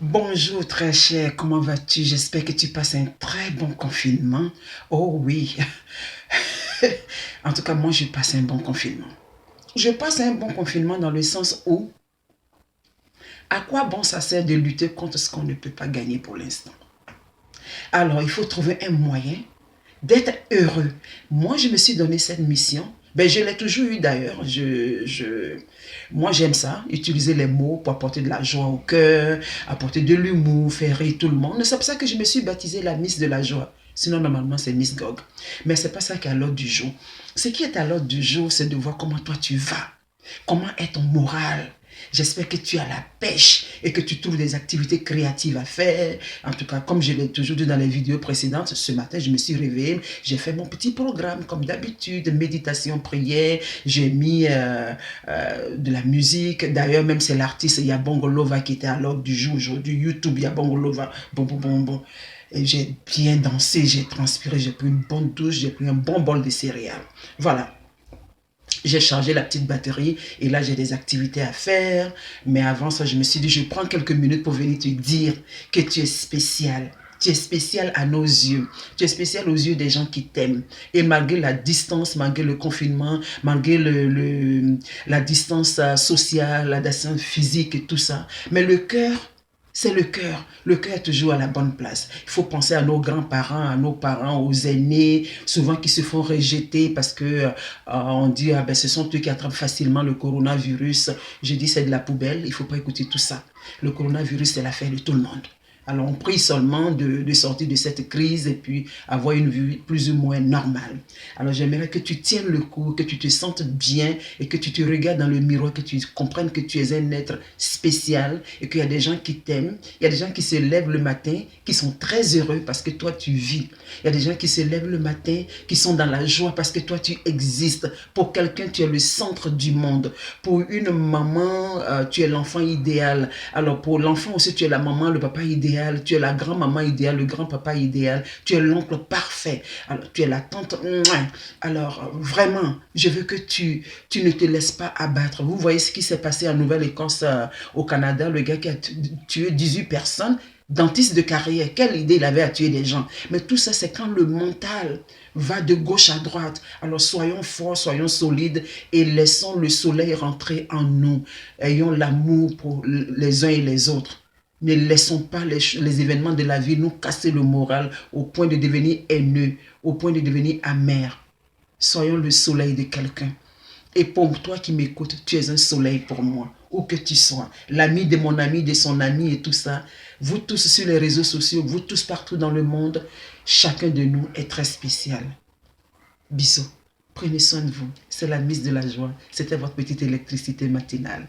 Bonjour très cher, comment vas-tu? J'espère que tu passes un très bon confinement. Oh oui, en tout cas moi je passe un bon confinement. Je passe un bon confinement dans le sens où à quoi bon ça sert de lutter contre ce qu'on ne peut pas gagner pour l'instant? Alors il faut trouver un moyen d'être heureux. Moi je me suis donné cette mission. Ben, je l'ai toujours eu d'ailleurs. Moi, j'aime ça, utiliser les mots pour apporter de la joie au cœur, apporter de l'humour, faire rire tout le monde. C'est pour ça que je me suis baptisée la Miss de la joie. Sinon, normalement, c'est Miss Gog. Mais c'est pas ça qui est à l'ordre du jour. Ce qui est à l'ordre du jour, c'est de voir comment toi tu vas. Comment est ton moral? J'espère que tu as la pêche et que tu trouves des activités créatives à faire. En tout cas, comme je l'ai toujours dit dans les vidéos précédentes, ce matin, je me suis réveillée, j'ai fait mon petit programme comme d'habitude, méditation, prière. J'ai mis de la musique. D'ailleurs, même c'est l'artiste, il y a Bongolova qui était à l'ordre du jour aujourd'hui. YouTube, il y a Bongolova. Bon, bon, bon, bon. Et j'ai bien dansé, j'ai transpiré, j'ai pris une bonne douche, j'ai pris un bon bol de céréales. Voilà. J'ai chargé la petite batterie et là j'ai des activités à faire. Mais avant ça, je me suis dit, je prends quelques minutes pour venir te dire que tu es spécial. Tu es spécial à nos yeux. Tu es spécial aux yeux des gens qui t'aiment. Et malgré la distance, malgré le confinement, malgré la distance sociale, la distance physique et tout ça, mais le cœur, c'est le cœur. Le cœur est toujours à la bonne place. Il faut penser à nos grands-parents, à nos parents, aux aînés, souvent qui se font rejeter parce que on dit ah ben ce sont eux qui attrapent facilement le coronavirus. Je dis c'est de la poubelle, il ne faut pas écouter tout ça. Le coronavirus, c'est l'affaire de tout le monde. Alors on prie seulement de sortir de cette crise et puis avoir une vie plus ou moins normale. Alors j'aimerais que tu tiennes le coup, que tu te sentes bien et que tu te regardes dans le miroir, que tu comprennes que tu es un être spécial et qu'il y a des gens qui t'aiment. Il y a des gens qui se lèvent le matin, qui sont très heureux parce que toi tu vis. Il y a des gens qui se lèvent le matin, qui sont dans la joie parce que toi tu existes. Pour quelqu'un, tu es le centre du monde. Pour une maman, tu es l'enfant idéal. Alors pour l'enfant aussi, tu es la maman, le papa idéal. Tu es la grand-maman idéale, le grand-papa idéal. Tu es l'oncle parfait. Alors tu es la tante. Alors vraiment, je veux que tu ne te laisses pas abattre. Vous voyez ce qui s'est passé en Nouvelle-Écosse, au Canada, le gars qui a tué 18 personnes. Dentiste de carrière, quelle idée il avait à tuer des gens. Mais tout ça, c'est quand le mental va de gauche à droite. Alors soyons forts, soyons solides et laissons le soleil rentrer en nous. Ayons l'amour pour les uns et les autres. Ne laissons pas les événements de la vie nous casser le moral au point de devenir haineux, au point de devenir amer. Soyons le soleil de quelqu'un. Et pour toi qui m'écoutes, tu es un soleil pour moi, où que tu sois. L'ami de mon ami, de son ami et tout ça. Vous tous sur les réseaux sociaux, vous tous partout dans le monde, chacun de nous est très spécial. Bisous. Prenez soin de vous. C'est la Miss de la joie. C'était votre petite électricité matinale.